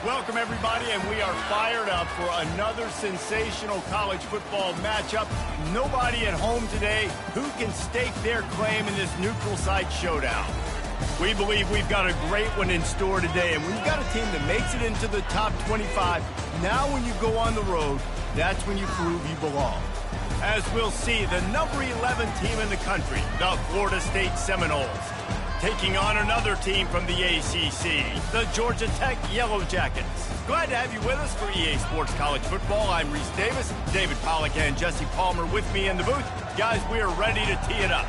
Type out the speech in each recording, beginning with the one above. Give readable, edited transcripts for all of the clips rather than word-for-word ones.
Welcome, everybody, and we are fired up for another sensational college football matchup. Nobody at home today who can stake their claim in this neutral site showdown. We believe we've got a great one in store today, and we've got a team that makes it into the top 25. Now when you go on the road, that's when you prove you belong. As we'll see, the number 11 team in the country, the Florida State Seminoles, taking on another team from the ACC, the Georgia Tech Yellow Jackets. Glad to have you with us for EA Sports College Football. I'm Reese Davis, David Pollack and Jesse Palmer with me in the booth. Guys, we are ready to tee it up.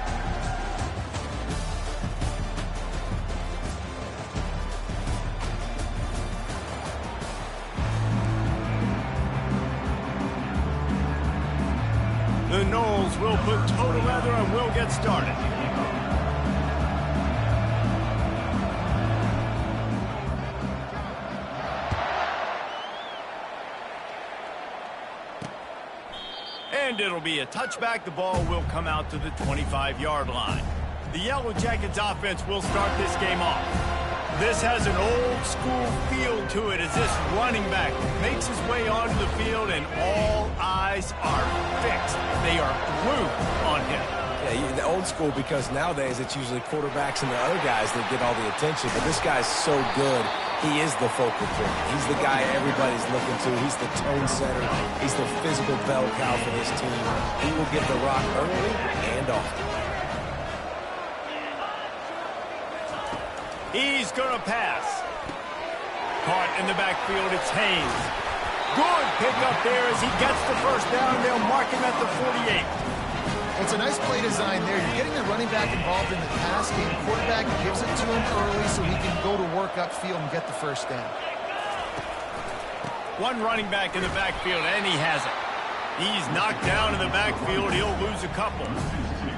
The Noles will put toe to leather and we'll get started. And it'll be a touchback. The ball will come out to the 25-yard line. The Yellow Jackets offense will start this game off. This has an old-school feel to it as this running back makes his way onto the field and all eyes are fixed. They are glued on him. Yeah, the old school because nowadays it's usually quarterbacks and the other guys that get all the attention. But this guy's so good. He is the focal point. He's the guy everybody's looking to. He's the tone setter. He's the physical bell cow for this team. He will get the rock early and often. He's going to pass. Caught in the backfield, it's Haynes. Good pickup there as he gets the first down. They'll mark him at the 48. It's a nice play design there. You're getting the running back involved in the pass game. Quarterback gives it to him early so he can go to work upfield and get the first down. One running back in the backfield, and he has it. He's knocked down in the backfield. He'll lose a couple.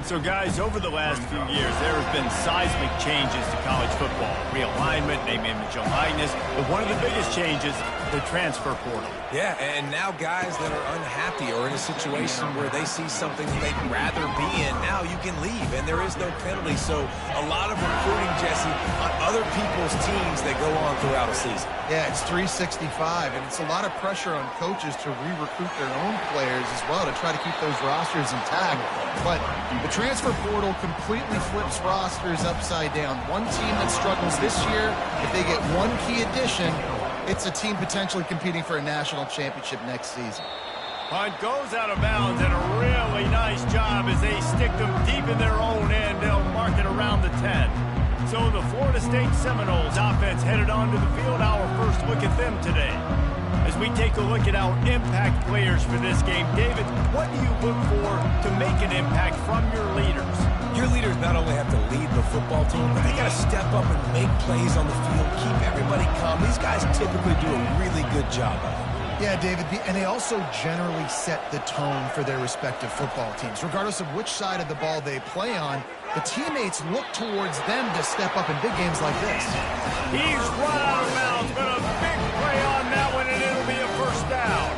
So, guys, over the last few years, there have been seismic changes to college football. Realignment, name, image, and likeness. But one of the biggest changes, the transfer portal. Yeah, and now guys that are unhappy or in a situation where they see something they'd rather be in, now you can leave, and there is no penalty. So a lot of recruiting, Jesse, on other people's teams that go on throughout a season. Yeah, it's 365, and it's a lot of pressure on coaches to re-recruit their own players as well to try to keep those rosters intact. But the transfer portal completely flips rosters upside down. One team that struggles this year, if they get one key addition, it's a team potentially competing for a national championship next season. Punt goes out of bounds, and a really nice job as they stick them deep in their own end. They'll mark it around the 10. So the Florida State Seminoles offense headed onto the field. Our first look at them today. As we take a look at our impact players for this game, David, what do you look for to make an impact from your leaders? Your leaders not only have to lead the football team, but they got to step up and make plays on the field, keep everybody calm. These guys typically do a really good job of it. Yeah, David, and they also generally set the tone for their respective football teams. Regardless of which side of the ball they play on, the teammates look towards them to step up in big games like this. He's run out of bounds, but a big play on that one, and it'll be a first down.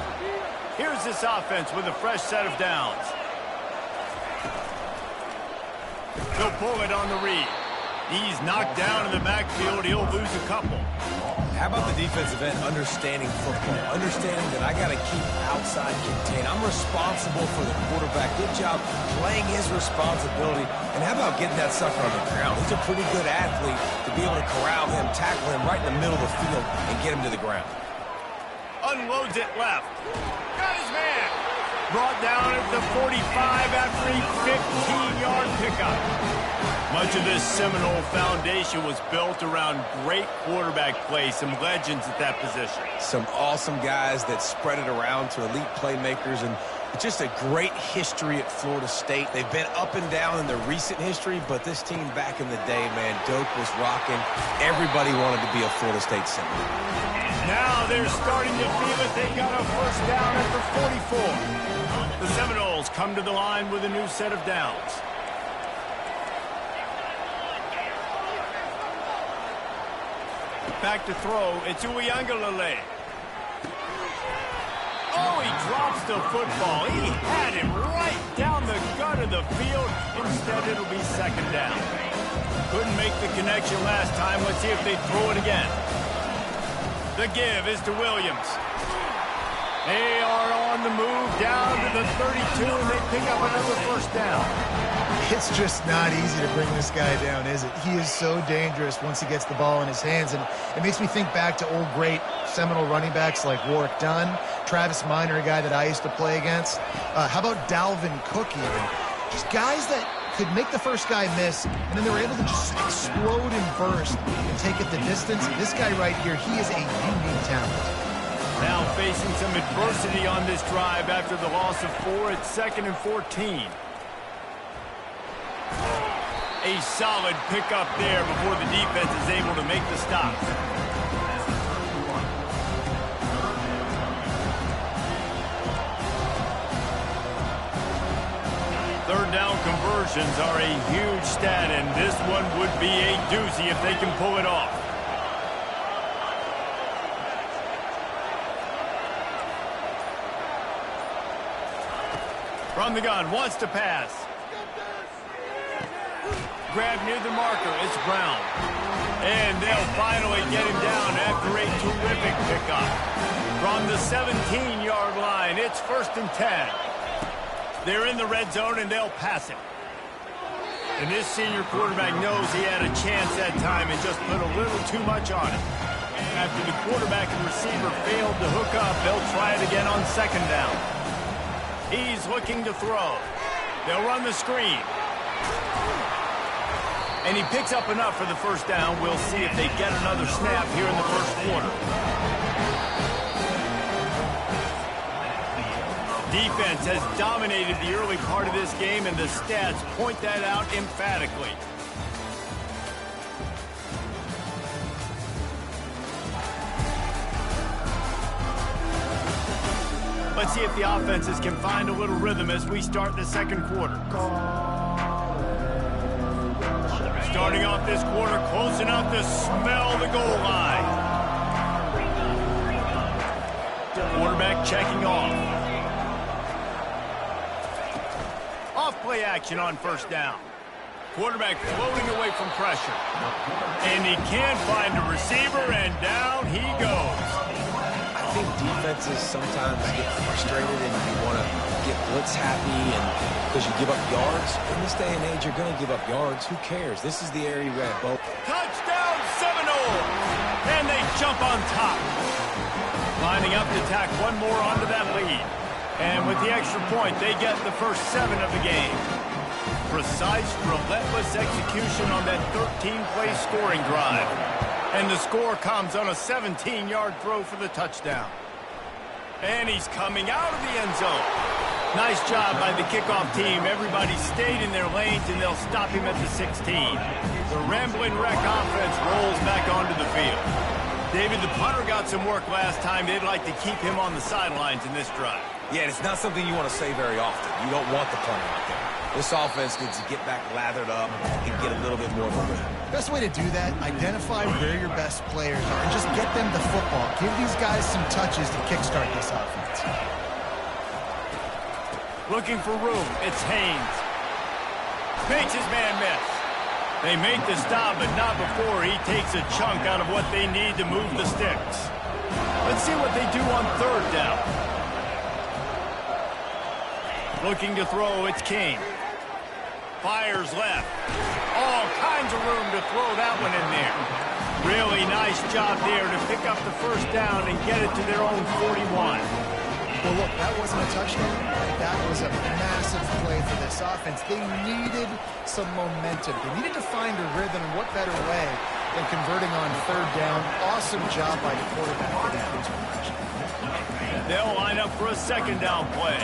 Here's this offense with a fresh set of downs. He'll pull it on the read. He's knocked down in the backfield. He'll lose a couple. How about the defensive end understanding football, understanding that I got to keep outside contained. I'm responsible for the quarterback. Good job playing his responsibility. And how about getting that sucker on the ground? He's a pretty good athlete to be able to corral him, tackle him right in the middle of the field, and get him to the ground. Unloads it left. Got his man. Brought down at the 45 after a 15-yard pickup. Much of this Seminole foundation was built around great quarterback play, some legends at that position. Some awesome guys that spread it around to elite playmakers, and just a great history at Florida State. They've been up and down in their recent history, but this team back in the day, man, Doak was rocking. Everybody wanted to be a Florida State Seminole. Now they're starting to feel it. They got a first down at the 44. The Seminoles come to the line with a new set of downs. Back to throw. It's Uiagalelei. Oh, he drops the football. He had him right down the gut of the field. Instead, it'll be second down. Couldn't make the connection last time. Let's see if they throw it again. The give is to Williams. They are on the move down to the 32, and they pick up another first down. It's just not easy to bring this guy down, is it? He is so dangerous once he gets the ball in his hands, and it makes me think back to old great Seminole running backs like Warwick Dunn, Travis Minor, a guy that I used to play against. How about Dalvin Cook even? Just guys that could make the first guy miss, and then they were able to just explode and burst and take it the distance. This guy right here, he is a unique talent. Now facing some adversity on this drive after the loss of 4. It's 2nd and 14. A solid pickup there before the defense is able to make the stop. Third down conversions are a huge stat, and this one would be a doozy if they can pull it off. From the gun, wants to pass. Grab near the marker, it's Brown. And they'll finally get him down after a terrific pickup. From the 17-yard line, it's 1st and 10. They're in the red zone, and they'll pass it. And this senior quarterback knows he had a chance that time and just put a little too much on it. After the quarterback and receiver failed to hook up, they'll try it again on 2nd down. He's looking to throw. They'll run the screen. And he picks up enough for the first down. We'll see if they get another snap here in the first quarter. Defense has dominated the early part of this game, and the stats point that out emphatically. Let's see if the offenses can find a little rhythm as we start the second quarter. Starting off this quarter close enough to smell the goal line. Quarterback checking off. Off-play action on 1st down. Quarterback floating away from pressure. And he can't find a receiver, and down he goes. I think defenses sometimes get frustrated and you want to get blitz happy and because you give up yards. In this day and age, you're going to give up yards. Who cares? This is the area where both. Touchdown Seminole! And they jump on top. Lining up to tack one more onto that lead. And with the extra point, they get the first 7 of the game. Precise, relentless execution on that 13-play scoring drive. And the score comes on a 17-yard throw for the touchdown. And he's coming out of the end zone. Nice job by the kickoff team. Everybody stayed in their lanes, and they'll stop him at the 16. The Ramblin' Wreck offense rolls back onto the field. David, the punter got some work last time. They'd like to keep him on the sidelines in this drive. Yeah, it's not something you want to say very often. You don't want the punter out there. This offense needs to get back lathered up and get a little bit more momentum. Best way to do that, identify where your best players are and just get them the football. Give these guys some touches to kickstart this offense. Looking for room, it's Haynes. Makes his man miss. They make the stop, but not before he takes a chunk out of what they need to move the sticks. Let's see what they do on 3rd down. Looking to throw, it's King. Fires left. All kinds of room to throw that one in there. Really nice job there to pick up the first down and get it to their own 41. Well, look, that wasn't a touchdown. That was a massive play for this offense. They needed some momentum. They needed to find a rhythm, and what better way than converting on 3rd down. Awesome job by the quarterback for that conversion. They'll line up for a 2nd down play.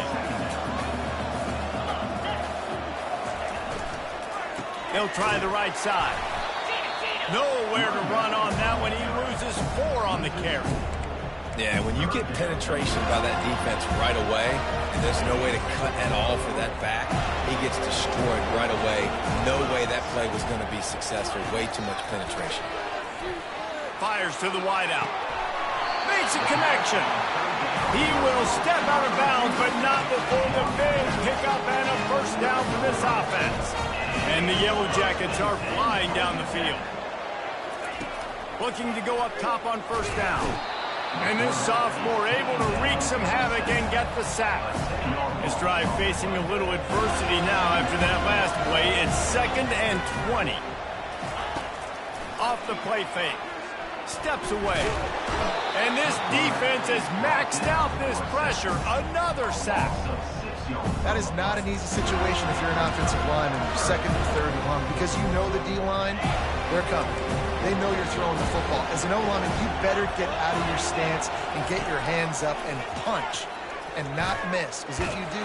They'll try the right side. Nowhere to run on that one. He loses 4 on the carry. Yeah, when you get penetration by that defense right away, and there's no way to cut at all for that back, he gets destroyed right away. No way that play was going to be successful. Way too much penetration. Fires to the wideout. Makes a connection. He will step out of bounds, but not before the big pickup and a first down for this offense. And the Yellow Jackets are flying down the field. Looking to go up top on 1st down. And this sophomore able to wreak some havoc and get the sack. This drive facing a little adversity now after that last play. It's 2nd and 20. Off the play fake. Steps away. And this defense has maxed out this pressure. Another sack. That is not an easy situation if you're an offensive lineman, 2nd and 3rd and long, because you know the D-line, they're coming. They know you're throwing the football. As an O-lineman, you better get out of your stance and get your hands up and punch and not miss, because if you do...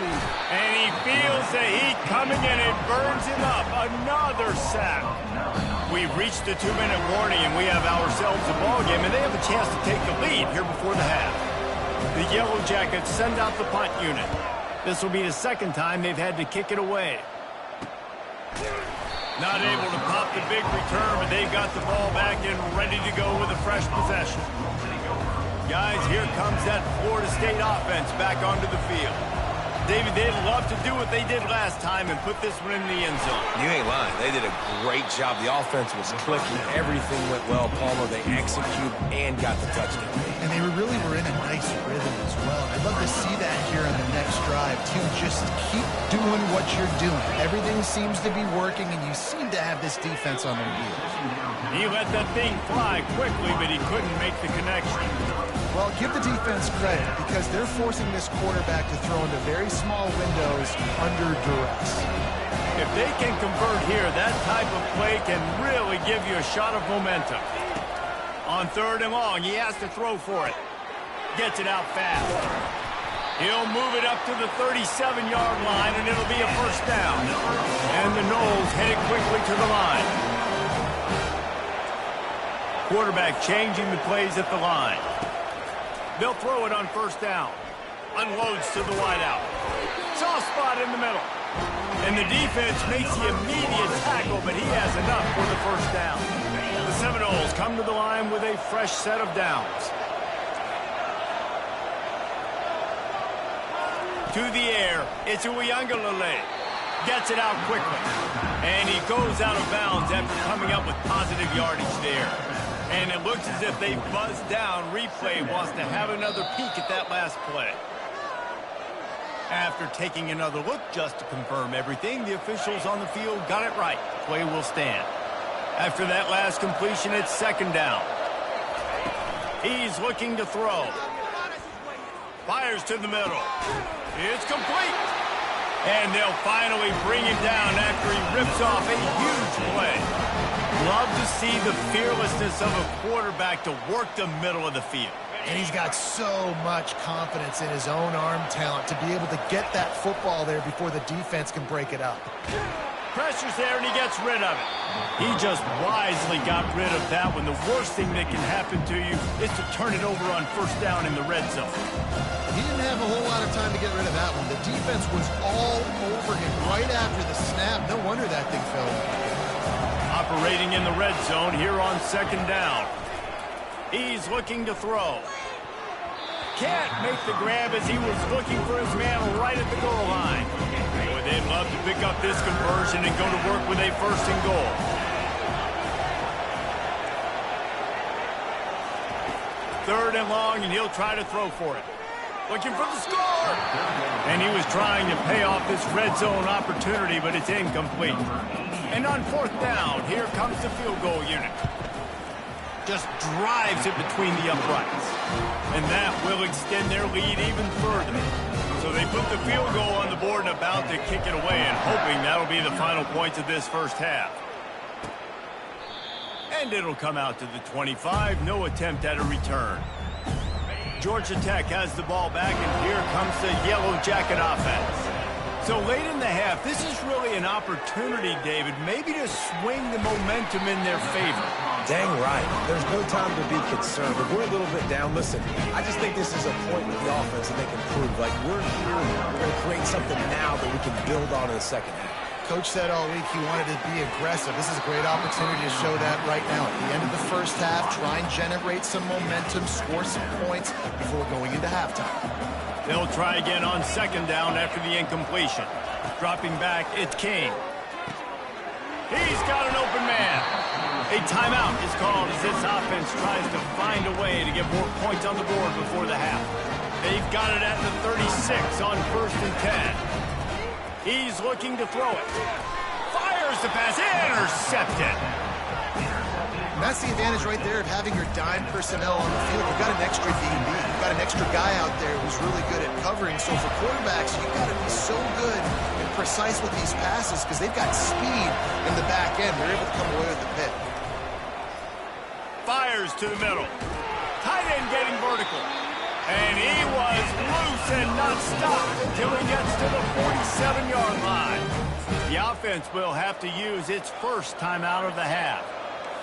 And he feels the heat coming and it burns him up. Another sack. We've reached the 2-minute warning and we have ourselves a ball game, and they have a chance to take the lead here before the half. The Yellow Jackets send out the punt unit. This will be the 2nd time they've had to kick it away. Not able to pop the big return, but they've got the ball back and ready to go with a fresh possession. Guys, here comes that Florida State offense back onto the field. David, they'd love to do what they did last time and put this one in the end zone. You ain't lying. They did a great job. The offense was clicking. Everything went well. Palmer, they executed and got the touchdown. And they really were in a nice rhythm as well. I'd love to see that here on the next drive, too. Just keep doing what you're doing. Everything seems to be working, and you seem to have this defense on their heels. He let that thing fly quickly, but he couldn't make the connection. Well, give the defense credit because they're forcing this quarterback to throw into very small windows under duress. If they can convert here, that type of play can really give you a shot of momentum. On 3rd and long, he has to throw for it. Gets it out fast. He'll move it up to the 37-yard line, and it'll be a first down. And the Noles headed quickly to the line. Quarterback changing the plays at the line. They'll throw it on 1st down. Unloads to the wideout. Soft spot in the middle. And the defense makes the immediate tackle, but he has enough for the 1st down. The Seminoles come to the line with a fresh set of downs. To the air, it's Uiagalelei. Gets it out quickly. And he goes out of bounds after coming up with positive yardage there. And it looks as if they buzzed down. Replay wants to have another peek at that last play. After taking another look just to confirm everything, the officials on the field got it right. Play will stand. After that last completion, it's 2nd down. He's looking to throw. Fires to the middle. It's complete. And they'll finally bring him down after he rips off a huge play. Love to see the fearlessness of a quarterback to work the middle of the field. And he's got so much confidence in his own arm talent to be able to get that football there before the defense can break it up. Pressure's there, and he gets rid of it. He just wisely got rid of that one. The worst thing that can happen to you is to turn it over on 1st down in the red zone. He didn't have a whole lot of time to get rid of that one. The defense was all over him right after the snap. No wonder that thing fell. Operating in the red zone here on 2nd down. He's looking to throw. Can't make the grab as he was looking for his man right at the goal line. Boy, they'd love to pick up this conversion and go to work with a 1st and goal. Third and long, and he'll try to throw for it. Looking for the score! And he was trying to pay off this red zone opportunity, but it's incomplete. And on 4th down, here comes the field goal unit. Just drives it between the uprights. And that will extend their lead even further. So they put the field goal on the board and about to kick it away, and hoping that'll be the final points of this 1st half. And it'll come out to the 25. No attempt at a return. Georgia Tech has the ball back, and here comes the Yellow Jacket offense. So late in the half, this is really an opportunity, David, maybe to swing the momentum in their favor. Dang right. There's no time to be concerned. If we're a little bit down, listen, I just think this is a point with the offense that they can prove. Like, we're here, we're going to create something now that we can build on in the 2nd half. Coach said all week he wanted to be aggressive. This is a great opportunity to show that right now. At the end of the 1st half, try and generate some momentum, score some points before going into halftime. They'll try again on 2nd down after the incompletion. Dropping back, it's King. He's got an open man. A timeout is called as this offense tries to find a way to get more points on the board before the half. They've got it at the 36 on 1st and 10. He's looking to throw it. Fires the pass. Intercepted. And that's the advantage right there of having your dime personnel on the field. You've got an extra DB. You've got an extra guy out there who's really good at covering. So for quarterbacks, you've got to be so good and precise with these passes because they've got speed in the back end. They're able to come away with the pick. Fires to the middle. Tight end getting vertical. And he was loose and not stopped until he gets to the 47-yard line. The offense will have to use its first timeout of the half.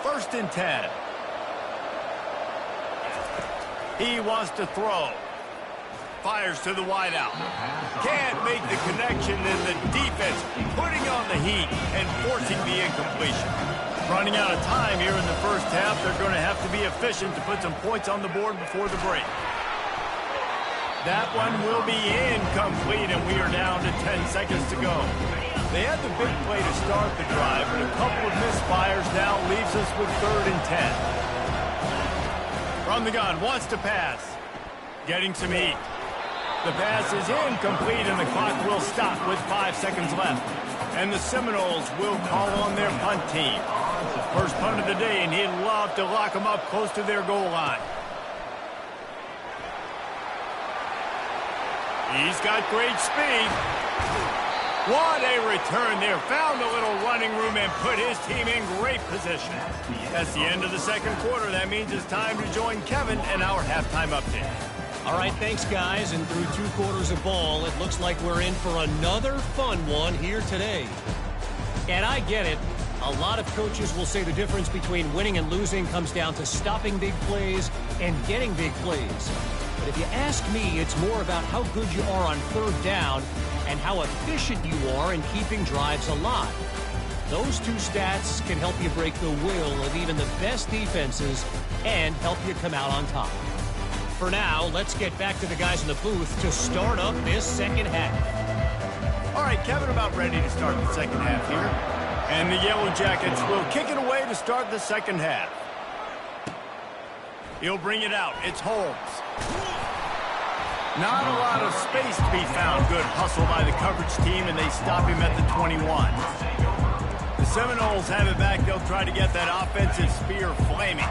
1st and 10. He wants to throw. Fires to the wideout. Can't make the connection, and the defense putting on the heat and forcing the incompletion. Running out of time here in the first half, they're going to have to be efficient to put some points on the board before the break. That one will be incomplete, and we are down to 10 seconds to go. They had the big play to start the drive, but a couple of misfires now leaves us with 3rd and 10. From the gun, wants to pass. Getting some heat. The pass is incomplete, and the clock will stop with 5 seconds left. And the Seminoles will call on their punt team. First punt of the day, and he'd love to lock them up close to their goal line. He's got great speed. What a return there. Found a little running room and put his team in great position. That's the end of the second quarter. That means it's time to join Kevin in our halftime update. All right, thanks, guys. And through 2 quarters of ball, it looks like we're in for another fun one here today. And I get it. A lot of coaches will say the difference between winning and losing comes down to stopping big plays and getting big plays. But if you ask me, it's more about how good you are on 3rd down and how efficient you are in keeping drives alive. Those 2 stats can help you break the will of even the best defenses and help you come out on top. For now, let's get back to the guys in the booth to start up this second half. All right, Kevin, about ready to start the second half here. And the Yellow Jackets will kick it away to start the second half. He'll bring it out. It's Holmes. Not a lot of space to be found. Good hustle by the coverage team, and they stop him at the 21. The Seminoles have it back. They'll try to get that offensive spear flaming.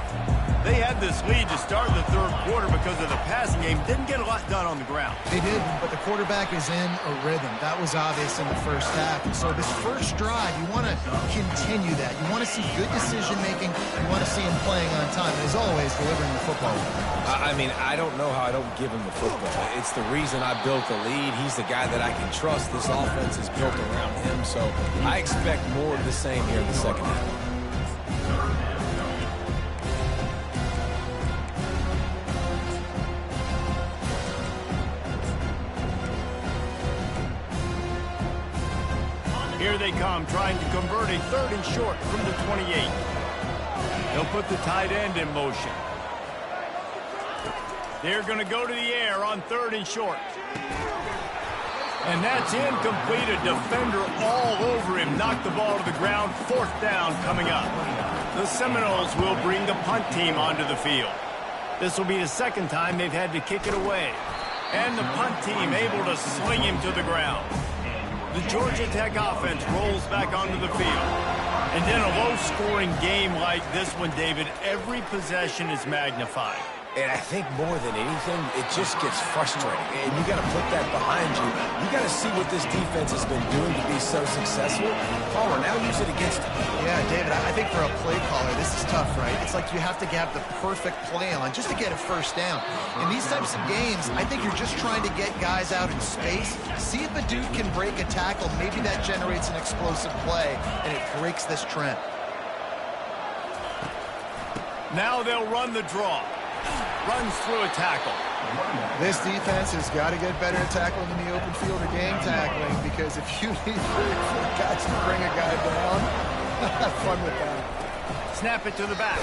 They had this lead to start the 3rd quarter because of the passing game. Didn't get a lot done on the ground. They didn't, but the quarterback is in a rhythm. That was obvious in the first half. And so this first drive, you want to continue that. You want to see good decision-making. You want to see him playing on time. And as always, delivering the football. I mean, I don't know how I don't give him the football. It's the reason I built the lead. He's the guy that I can trust. This offense is built around him. So I expect more of the same here in the second half. Here they come, trying to convert a 3rd and short from the 28. They'll put the tight end in motion. They're going to go to the air on 3rd and short. And that's incomplete. A defender all over him. Knocked the ball to the ground. 4th down coming up. The Seminoles will bring the punt team onto the field. This will be the 2nd time they've had to kick it away. And the punt team able to sling him to the ground. The Georgia Tech offense rolls back onto the field. And in a low-scoring game like this one, David, every possession is magnified. And I think more than anything, it just gets frustrating. And you got to put that behind you. You got to see what this defense has been doing to be so successful. Palmer, now use it against them. Yeah, David, I think for a play caller, this is tough, right? It's like you have to have the perfect play on just to get a first down. In these types of games, I think you're just trying to get guys out in space, see if a dude can break a tackle. Maybe that generates an explosive play, and it breaks this trend. Now they'll run the draw. Runs through a tackle. This defense has got to get better at tackling in the open field or game tackling, because if you need guys to bring a guy down, have fun with that. Snap it to the back.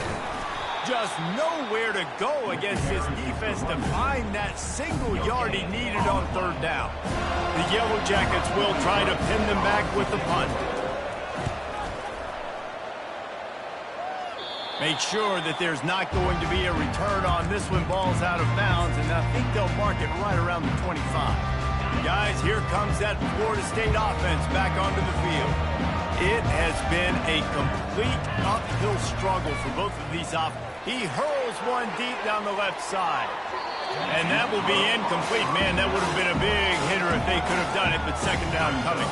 Just nowhere to go against this defense to find that single yard he needed on 3rd down. The Yellow Jackets will try to pin them back with the punt. Make sure that there's not going to be a return on this one. Ball's out of bounds, and I think they'll mark it right around the 25. Guys, here comes that Florida State offense back onto the field. It has been a complete uphill struggle for both of these He hurls one deep down the left side. And that will be incomplete. Man, that would have been a big hitter if they could have done it, but second down coming.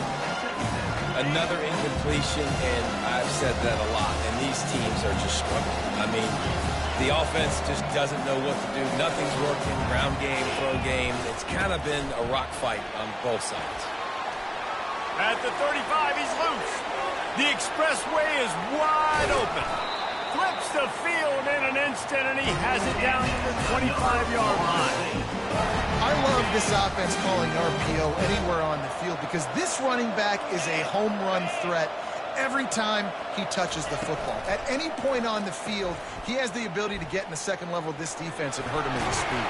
Another incompletion, and I've said that a lot, and these teams are just struggling. I mean, the offense just doesn't know what to do. Nothing's working. Ground game, throw game. It's kind of been a rock fight on both sides. At the 35, he's loose. The expressway is wide open. Flips the field in an instant, and he has it down to the 25-yard line. I love this offense calling RPO anywhere on the field because this running back is a home run threat every time he touches the football. At any point on the field, he has the ability to get in the second level of this defense and hurt him with his speed.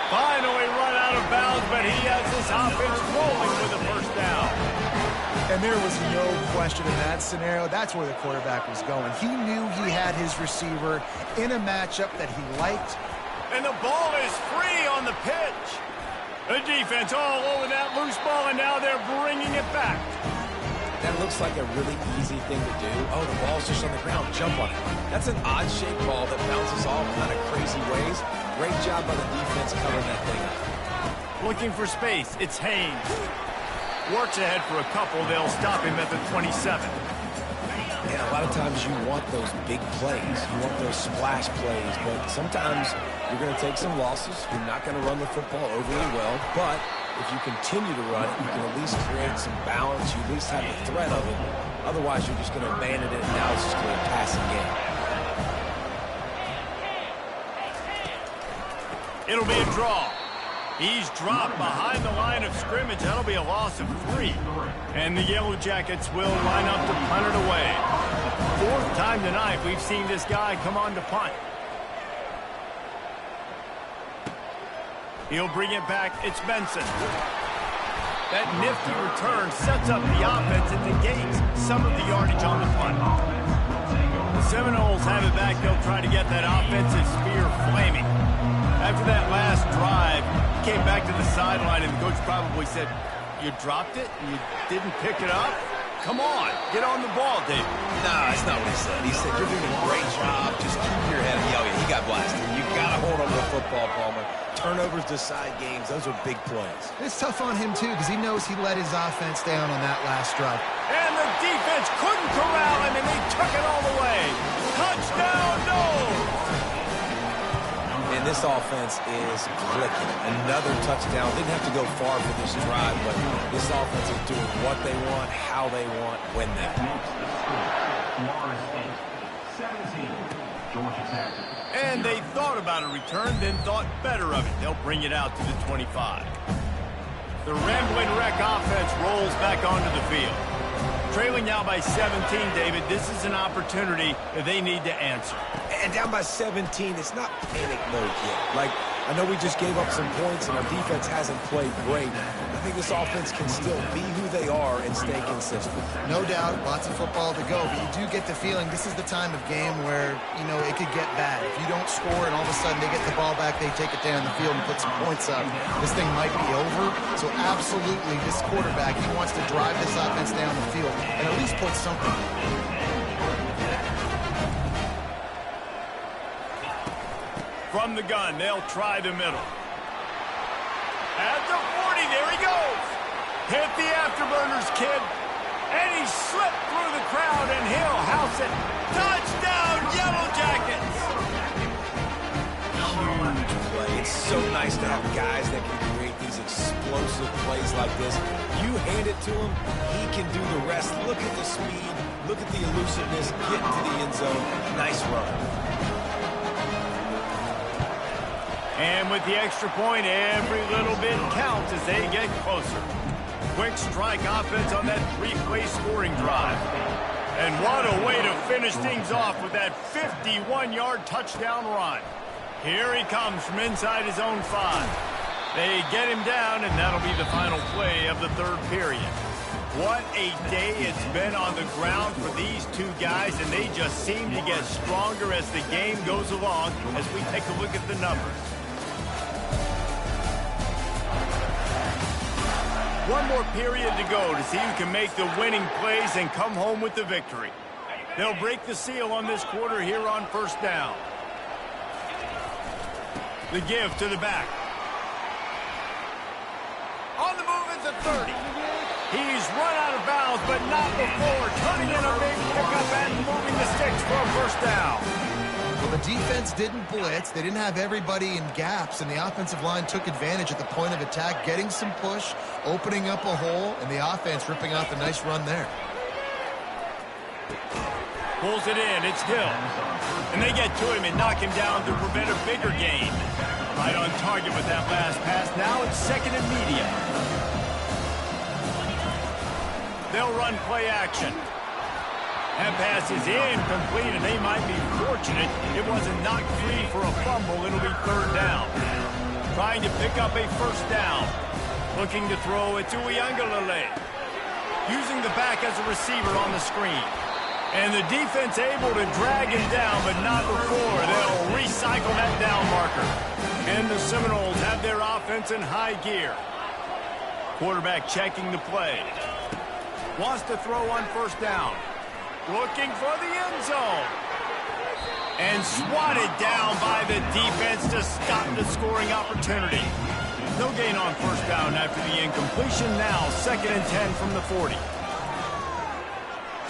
Finally run out of bounds, but he has this offense rolling with a first down. And there was no question in that scenario. That's where the quarterback was going. He knew he had his receiver in a matchup that he liked. And the ball is free on the pitch. The defense all over that loose ball, and now they're bringing it back. That looks like a really easy thing to do. Oh, the ball's just on the ground. Jump on it. That's an odd-shaped ball that bounces all kind of crazy ways. Great job by the defense covering that thing up. Looking for space. It's Haynes. Works ahead for a couple. They'll stop him at the 27. And a lot of times you want those big plays. You want those splash plays. But sometimes you're going to take some losses. You're not going to run the football overly well. But if you continue to run it, you can at least create some balance. You at least have the threat of it. Otherwise, you're just going to abandon it, and now it's just going to be a passing game. It'll be a draw. He's dropped behind the line of scrimmage. That'll be a loss of 3. And the Yellow Jackets will line up to punt it away. 4th time tonight we've seen this guy come on to punt. He'll bring it back. It's Benson. That nifty return sets up the offense and negates some of the yardage on the punt. The Seminoles have it back. They'll try to get that offensive spear flaming. After that last drive, he came back to the sideline, and the coach probably said, "You dropped it? You didn't pick it up? Come on, get on the ball, David." Nah, that's not what he said. He said, "You're doing a great job. Just keep your head." Yeah, he got blasted. You got to hold on to the football, Palmer. Turnovers decide games. Those are big plays. It's tough on him, too, because he knows he let his offense down on that last drive. And the defense couldn't corral him, and they took it all the way. Touchdown, Noles! And this offense is clicking. Another touchdown. Didn't have to go far for this drive, but this offense is doing what they want, how they want, when they want. And they thought about a return, then thought better of it. They'll bring it out to the 25. The Rambling Wreck offense rolls back onto the field. Trailing now by 17, David. This is an opportunity that they need to answer. And down by 17, it's not panic mode yet. Like, I know we just gave up some points and our defense hasn't played great. I think this offense can still be who they are and stay consistent. No doubt, lots of football to go, but you do get the feeling this is the time of game where, you know, it could get bad. If you don't score and all of a sudden they get the ball back, they take it down the field and put some points up, this thing might be over. So absolutely, this quarterback, he wants to drive this offense down the field and at least put something. From the gun, they'll try the middle. At the 40, there he goes. Hit the afterburners, kid. And he slipped through the crowd, and he'll house it. Touchdown, Yellow Jackets! Huge play. It's so nice to have guys that can create these explosive plays like this. You hand it to him, he can do the rest. Look at the speed. Look at the elusiveness. Get into the end zone. Nice run. And with the extra point, every little bit counts as they get closer. Quick strike offense on that 3-play scoring drive. And what a way to finish things off with that 51-yard touchdown run. Here he comes from inside his own 5. They get him down, and that'll be the final play of the third period. What a day it's been on the ground for these two guys, and they just seem to get stronger as the game goes along as we take a look at the numbers. One more period to go to see who can make the winning plays and come home with the victory. They'll break the seal on this quarter here on first down. The give to the back. On the move is the 30. He's run out of bounds, but not before turning in a big pickup and moving the sticks for a first down. Well, the defense didn't blitz. They didn't have everybody in gaps, and the offensive line took advantage at the point of attack, getting some push, opening up a hole, and the offense ripping off a nice run there. Pulls it in. It's Hill. And they get to him and knock him down to prevent a bigger gain. Right on target with that last pass. Now it's second and medium. They'll run play action. That pass is incomplete, and they might be fortunate it wasn't knocked free for a fumble. It'll be third down. Trying to pick up a first down. Looking to throw it to Uiagalelei. Using the back as a receiver on the screen. And the defense able to drag him down, but not before. They'll recycle that down marker. And the Seminoles have their offense in high gear. Quarterback checking the play. Wants to throw on first down. Looking for the end zone. And swatted down by the defense to stop the scoring opportunity. No gain on first down after the incompletion. Now second and 10 from the 40.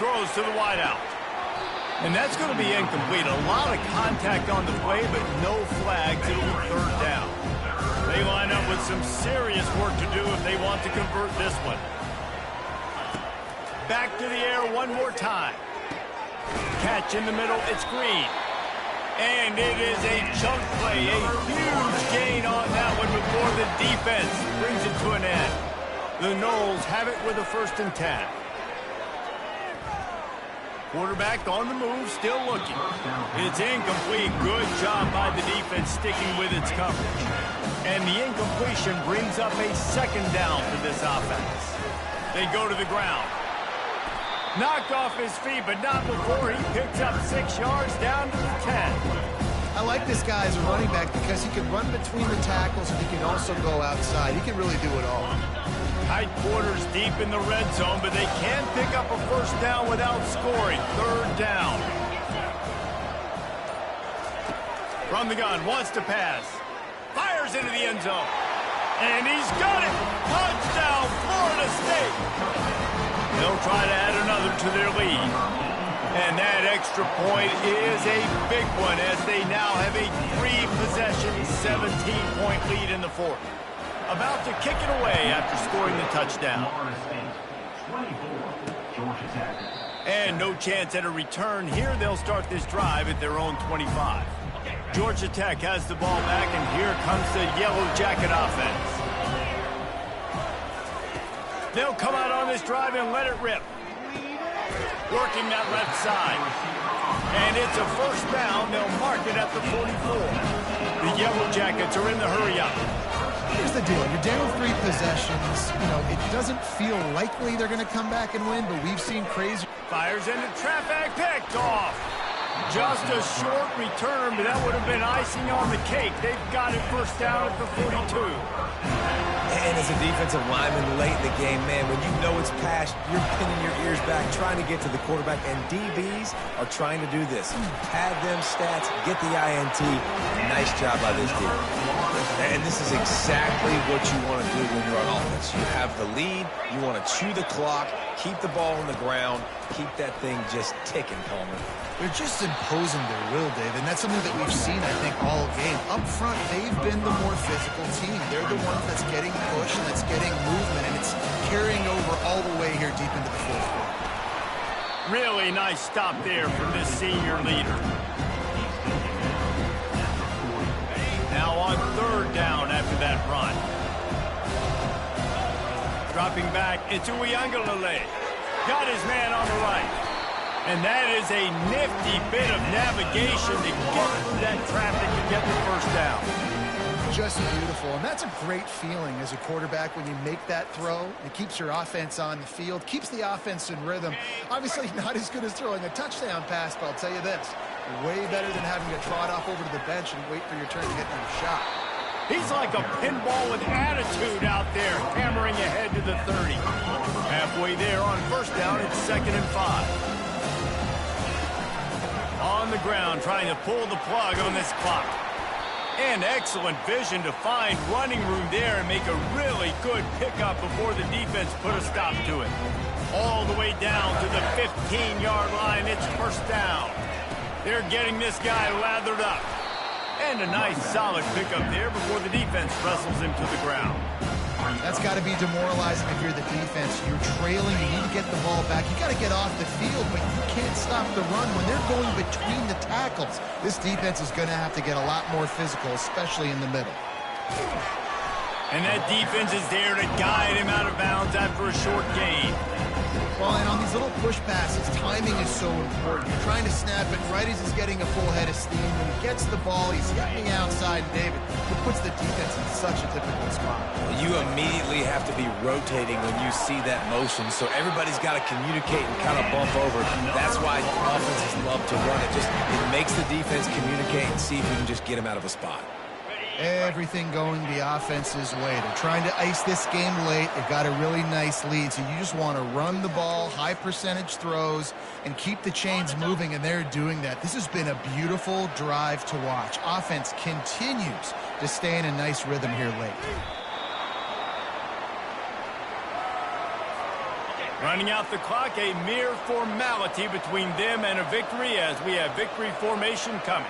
Throws to the wideout. And that's going to be incomplete. A lot of contact on the play, but no flags. It'll be third down. They line up with some serious work to do if they want to convert this one. Back to the air one more time. Catch in the middle. It's Green. And it is a chunk play. A huge gain on that one before the defense brings it to an end. The Noles have it with a first and 10. Quarterback on the move, still looking. It's incomplete. Good job by the defense sticking with its coverage. And the incompletion brings up a second down for this offense. They go to the ground. Knocked off his feet, but not before he picks up 6 yards down to the 10. I like this guy as a running back because he can run between the tackles and he can also go outside. He can really do it all. Tight quarters deep in the red zone, but they can pick up a first down without scoring. Third down. From the gun, wants to pass. Fires into the end zone. And he's got it. Touchdown, Florida State. They'll try to add another to their lead. And that extra point is a big one as they now have a 3-possession, 17-point lead in the fourth. About to kick it away after scoring the touchdown. And no chance at a return here. They'll start this drive at their own 25. Georgia Tech has the ball back, and here comes the Yellow Jacket offense. They'll come out on this drive and let it rip. Working that left side. And it's a first down. They'll mark it at the 44. The Yellow Jackets are in the hurry-up. Here's the deal. You're down 3 possessions. You know, it doesn't feel likely they're going to come back and win, but we've seen crazy. Fires into traffic, picked off. Just a short return, but that would have been icing on the cake. They've got it first down at the 42. And as a defensive lineman late in the game, man, when you know it's past, you're pinning your ears back, trying to get to the quarterback, and DBs are trying to do this. Pad them stats, get the INT. Nice job by this team. And this is exactly what you want to do when you're on offense. You have the lead, you want to chew the clock, keep the ball on the ground, keep that thing just ticking, Palmer. They're just imposing their will, Dave, and that's something that we've seen, I think, all game. Up front, they've been the more physical team. They're the one that's getting push and that's getting movement, and it's carrying over all the way here deep into the fourth quarter. Really nice stop there from this senior leader. Now on third down after that run. Dropping back, it's Uiagalelei. Got his man on the right. And that is a nifty bit of navigation to get through that traffic and get the first down. Just beautiful, and that's a great feeling as a quarterback when you make that throw. It keeps your offense on the field, keeps the offense in rhythm. Obviously not as good as throwing a touchdown pass, but I'll tell you this, way better than having to trot off over to the bench and wait for your turn to hit your shot. He's like a pinball with attitude out there, hammering ahead to the 30. Halfway there on first down, it's 2nd and 5. On the ground, trying to pull the plug on this clock. And excellent vision to find running room there and make a really good pickup before the defense put a stop to it. All the way down to the 15-yard line, it's first down. They're getting this guy lathered up. And a nice solid pickup there before the defense wrestles him to the ground. That's got to be demoralizing if you're the defense. You're trailing, you need to get the ball back. You got to get off the field, but you can't stop the run when they're going between the tackles. This defense is going to have to get a lot more physical, especially in the middle. And that defense is there to guide him out of bounds after a short gain. Well, and on these little push passes, timing is so important. You're trying to snap it right as he's getting a full head of steam. When he gets the ball, he's hitting the outside, and David, it puts the defense in such a difficult spot. You immediately have to be rotating when you see that motion, so everybody's got to communicate and kind of bump over. That's why offenses love to run it. It makes the defense communicate and see if you can just get him out of a spot. Everything going the offense's way. They're trying to ice this game late. They've got a really nice lead, so you just want to run the ball, high percentage throws, and keep the chains moving, and they're doing that. This has been a beautiful drive to watch. Offense continues to stay in a nice rhythm here late. Running out the clock, a mere formality between them and a victory as we have victory formation coming.